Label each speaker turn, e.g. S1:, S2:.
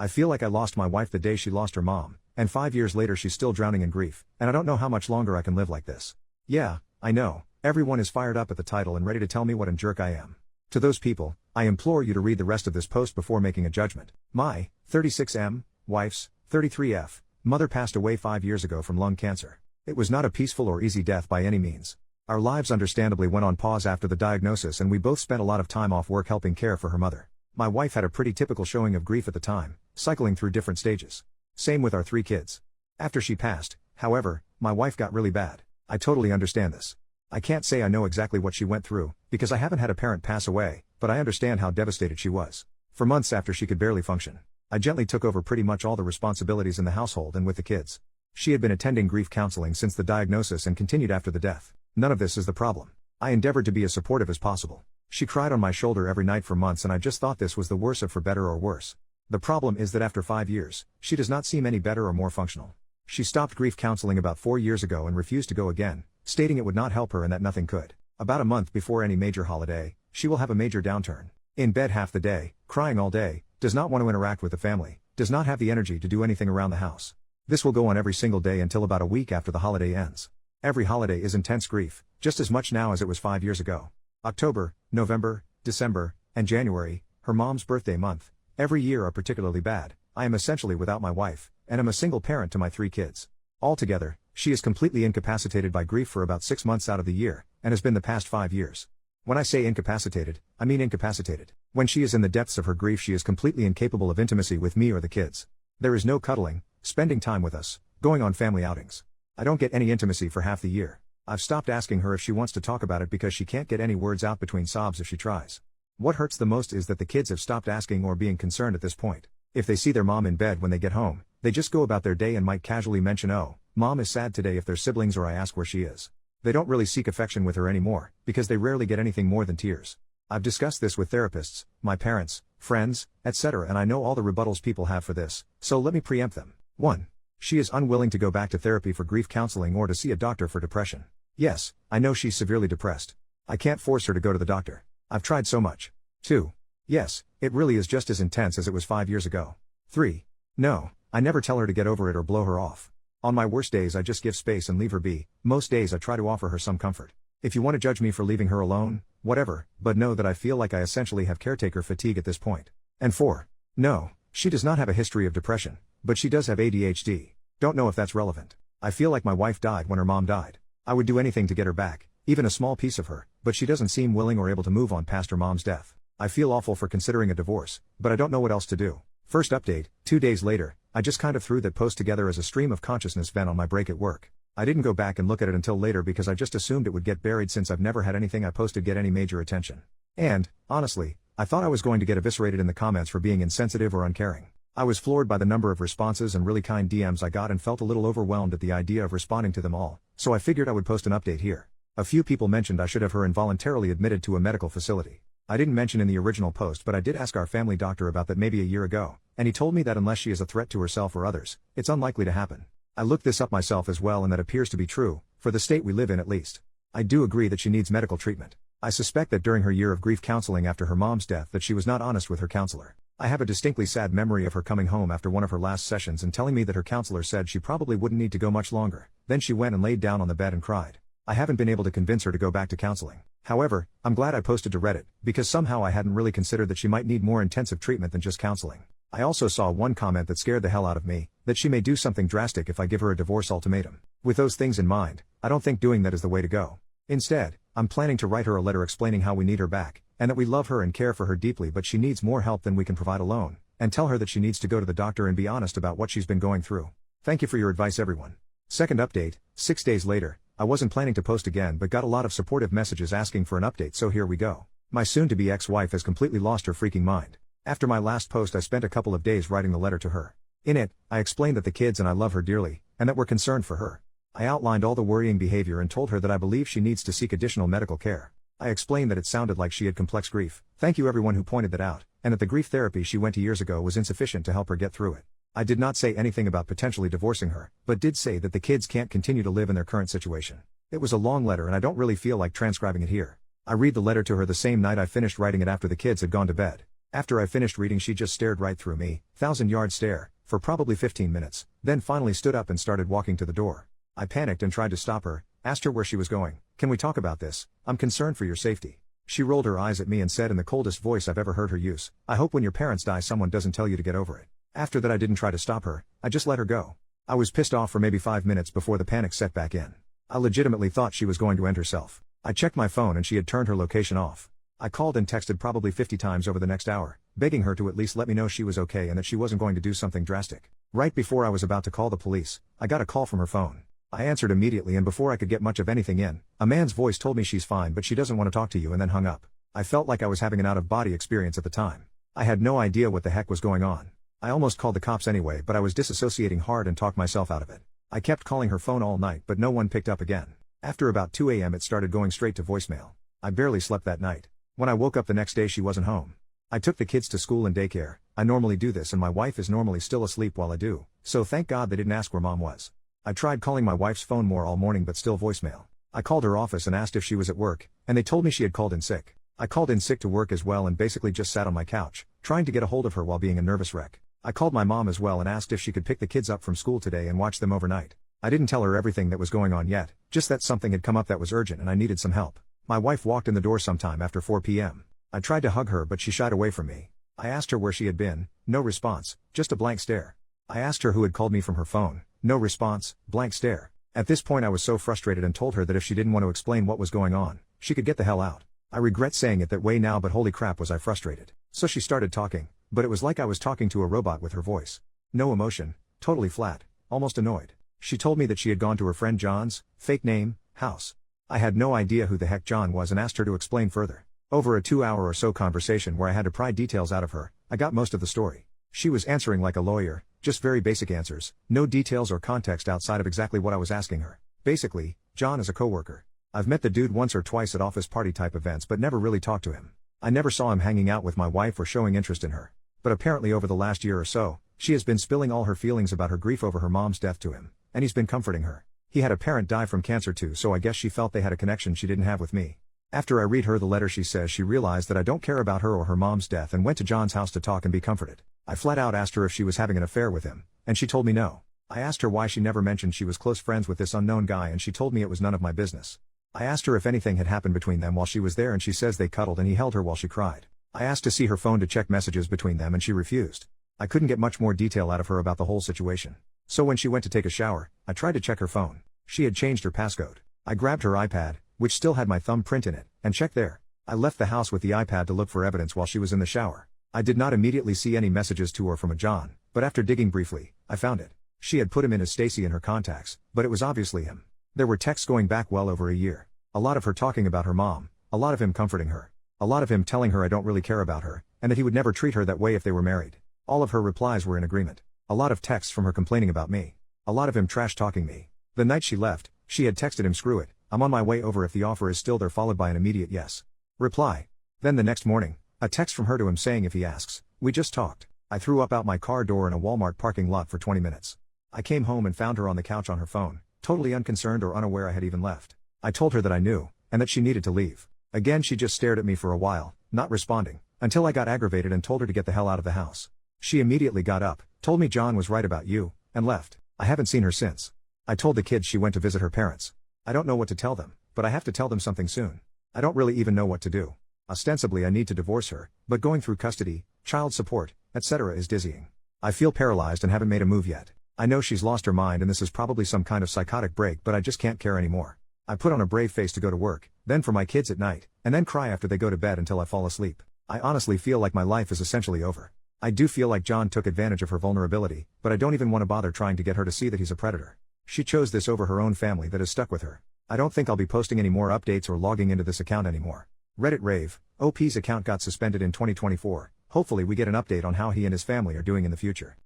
S1: I feel like I lost my wife the day she lost her mom, and 5 years later she's still drowning in grief, and I don't know how much longer I can live like this. Yeah, I know, everyone is fired up at the title and ready to tell me what a jerk I am. To those people, I implore you to read the rest of this post before making a judgment. My 36M wife's 33F mother passed away 5 years ago from lung cancer. It was not a peaceful or easy death by any means. Our lives understandably went on pause after the diagnosis, and we both spent a lot of time off work helping care for her mother. My wife had a pretty typical showing of grief at the time, cycling through different stages. Same with our 3 kids. After she passed, however, my wife got really bad. I totally understand this. I can't say I know exactly what she went through, because I haven't had a parent pass away, but I understand how devastated she was. For months after she could barely function, I gently took over pretty much all the responsibilities in the household and with the kids. She had been attending grief counseling since the diagnosis and continued after the death. None of this is the problem. I endeavored to be as supportive as possible. She cried on my shoulder every night for months, and I just thought this was the worst of for better or worse. The problem is that after 5 years, she does not seem any better or more functional. She stopped grief counseling about 4 years ago and refused to go again, stating it would not help her and that nothing could. About a month before any major holiday, she will have a major downturn. In bed half the day, crying all day, does not want to interact with the family, does not have the energy to do anything around the house. This will go on every single day until about a week after the holiday ends. Every holiday is intense grief, just as much now as it was 5 years ago. October, November, December, and January, her mom's birthday month, every year are particularly bad. I am essentially without my wife, and am a single parent to my 3 kids. Altogether, she is completely incapacitated by grief for about 6 months out of the year, and has been the past 5 years. When I say incapacitated, I mean incapacitated. When she is in the depths of her grief, she is completely incapable of intimacy with me or the kids. There is no cuddling, spending time with us, going on family outings. I don't get any intimacy for half the year. I've stopped asking her if she wants to talk about it because she can't get any words out between sobs if she tries. What hurts the most is that the kids have stopped asking or being concerned at this point. If they see their mom in bed when they get home, they just go about their day and might casually mention, "Oh, mom is sad today," if they're siblings, or I ask where she is. They don't really seek affection with her anymore, because they rarely get anything more than tears. I've discussed this with therapists, my parents, friends, etc., and I know all the rebuttals people have for this, so let me preempt them. 1. She is unwilling to go back to therapy for grief counseling or to see a doctor for depression. Yes, I know she's severely depressed. I can't force her to go to the doctor. I've tried so much. 2. Yes, it really is just as intense as it was 5 years ago. 3. No, I never tell her to get over it or blow her off. On my worst days I just give space and leave her be. Most days I try to offer her some comfort. If you want to judge me for leaving her alone, whatever, but know that I feel like I essentially have caretaker fatigue at this point. And 4. No, she does not have a history of depression, but she does have ADHD. Don't know if that's relevant. I feel like my wife died when her mom died. I would do anything to get her back, even a small piece of her, but she doesn't seem willing or able to move on past her mom's death. I feel awful for considering a divorce, but I don't know what else to do. First update, 2 days later, I just kind of threw that post together as a stream of consciousness vent on my break at work. I didn't go back and look at it until later because I just assumed it would get buried since I've never had anything I posted get any major attention. And, honestly, I thought I was going to get eviscerated in the comments for being insensitive or uncaring. I was floored by the number of responses and really kind DMs I got and felt a little overwhelmed at the idea of responding to them all, so I figured I would post an update here. A few people mentioned I should have her involuntarily admitted to a medical facility. I didn't mention in the original post, but I did ask our family doctor about that maybe a year ago, and he told me that unless she is a threat to herself or others, it's unlikely to happen. I looked this up myself as well, and that appears to be true, for the state we live in at least. I do agree that she needs medical treatment. I suspect that during her year of grief counseling after her mom's death that she was not honest with her counselor. I have a distinctly sad memory of her coming home after one of her last sessions and telling me that her counselor said she probably wouldn't need to go much longer. Then she went and laid down on the bed and cried. I haven't been able to convince her to go back to counseling. However, I'm glad I posted to Reddit, because somehow I hadn't really considered that she might need more intensive treatment than just counseling. I also saw one comment that scared the hell out of me, that she may do something drastic if I give her a divorce ultimatum. With those things in mind, I don't think doing that is the way to go. Instead, I'm planning to write her a letter explaining how we need her back, and that we love her and care for her deeply, but she needs more help than we can provide alone, and tell her that she needs to go to the doctor and be honest about what she's been going through. Thank you for your advice, everyone. Second update, 6 days later. I wasn't planning to post again but got a lot of supportive messages asking for an update, so here we go. My soon-to-be ex-wife has completely lost her freaking mind. After my last post I spent a couple of days writing the letter to her. In it, I explained that the kids and I love her dearly, and that we're concerned for her. I outlined all the worrying behavior and told her that I believe she needs to seek additional medical care. I explained that it sounded like she had complex grief. Thank you everyone who pointed that out, and that the grief therapy she went to years ago was insufficient to help her get through it. I did not say anything about potentially divorcing her, but did say that the kids can't continue to live in their current situation. It was a long letter and I don't really feel like transcribing it here. I read the letter to her the same night I finished writing it after the kids had gone to bed. After I finished reading, she just stared right through me, 1,000-yard stare, for probably 15 minutes, then finally stood up and started walking to the door. I panicked and tried to stop her, asked her where she was going. "Can we talk about this? I'm concerned for your safety." She rolled her eyes at me and said in the coldest voice I've ever heard her use, "I hope when your parents die someone doesn't tell you to get over it." After that I didn't try to stop her, I just let her go. I was pissed off for maybe 5 minutes before the panic set back in. I legitimately thought she was going to end herself. I checked my phone and she had turned her location off. I called and texted probably 50 times over the next hour, begging her to at least let me know she was okay and that she wasn't going to do something drastic. Right before I was about to call the police, I got a call from her phone. I answered immediately, and before I could get much of anything in, a man's voice told me she's fine but she doesn't want to talk to you, and then hung up. I felt like I was having an out-of-body experience at the time. I had no idea what the heck was going on. I almost called the cops anyway, but I was disassociating hard and talked myself out of it. I kept calling her phone all night but no one picked up again. After about 2 a.m. it started going straight to voicemail. I barely slept that night. When I woke up the next day she wasn't home. I took the kids to school and daycare. I normally do this and my wife is normally still asleep while I do, so thank God they didn't ask where mom was. I tried calling my wife's phone more all morning but still voicemail. I called her office and asked if she was at work, and they told me she had called in sick. I called in sick to work as well and basically just sat on my couch, trying to get a hold of her while being a nervous wreck. I called my mom as well and asked if she could pick the kids up from school today and watch them overnight. I didn't tell her everything that was going on yet, just that something had come up that was urgent and I needed some help. My wife walked in the door sometime after 4 p.m. I tried to hug her but she shied away from me. I asked her where she had been, no response, just a blank stare. I asked her who had called me from her phone, no response, blank stare. At this point I was so frustrated and told her that if she didn't want to explain what was going on, she could get the hell out. I regret saying it that way now, but holy crap was I frustrated. So she started talking, but it was like I was talking to a robot with her voice. No emotion, totally flat, almost annoyed. She told me that she had gone to her friend John's, fake name, house. I had no idea who the heck John was and asked her to explain further. Over a 2-hour or so conversation where I had to pry details out of her, I got most of the story. She was answering like a lawyer, just very basic answers, no details or context outside of exactly what I was asking her. Basically, John is a coworker. I've met the dude once or twice at office party type events but never really talked to him. I never saw him hanging out with my wife or showing interest in her. But apparently over the last year or so, she has been spilling all her feelings about her grief over her mom's death to him, and he's been comforting her. He had a parent die from cancer too, so I guess she felt they had a connection she didn't have with me. After I read her the letter, she says she realized that I don't care about her or her mom's death and went to John's house to talk and be comforted. I flat out asked her if she was having an affair with him, and she told me no. I asked her why she never mentioned she was close friends with this unknown guy, and she told me it was none of my business. I asked her if anything had happened between them while she was there, and she says they cuddled and he held her while she cried. I asked to see her phone to check messages between them and she refused. I couldn't get much more detail out of her about the whole situation. So when she went to take a shower, I tried to check her phone. She had changed her passcode. I grabbed her iPad, which still had my thumbprint in it, and checked there. I left the house with the iPad to look for evidence while she was in the shower. I did not immediately see any messages to or from a John, but after digging briefly, I found it. She had put him in as Stacy in her contacts, but it was obviously him. There were texts going back well over a year. A lot of her talking about her mom, a lot of him comforting her, a lot of him telling her I don't really care about her, and that he would never treat her that way if they were married. All of her replies were in agreement. A lot of texts from her complaining about me. A lot of him trash-talking me. The night she left, she had texted him, "Screw it, I'm on my way over if the offer is still there," followed by an immediate yes. Reply. Then the next morning, a text from her to him saying if he asks, "We just talked." I threw up out my car door in a Walmart parking lot for 20 minutes. I came home and found her on the couch on her phone, totally unconcerned or unaware I had even left. I told her that I knew, and that she needed to leave. Again she just stared at me for a while, not responding, until I got aggravated and told her to get the hell out of the house. She immediately got up, told me John was right about you, and left. I haven't seen her since. I told the kids she went to visit her parents. I don't know what to tell them, but I have to tell them something soon. I don't really even know what to do. Ostensibly I need to divorce her, but going through custody, child support, etc. is dizzying. I feel paralyzed and haven't made a move yet. I know she's lost her mind and this is probably some kind of psychotic break, but I just can't care anymore. I put on a brave face to go to work, then for my kids at night, and then cry after they go to bed until I fall asleep. I honestly feel like my life is essentially over. I do feel like John took advantage of her vulnerability, but I don't even want to bother trying to get her to see that he's a predator. She chose this over her own family that has stuck with her. I don't think I'll be posting any more updates or logging into this account anymore. Reddit rave, OP's account got suspended in 2024. Hopefully we get an update on how he and his family are doing in the future.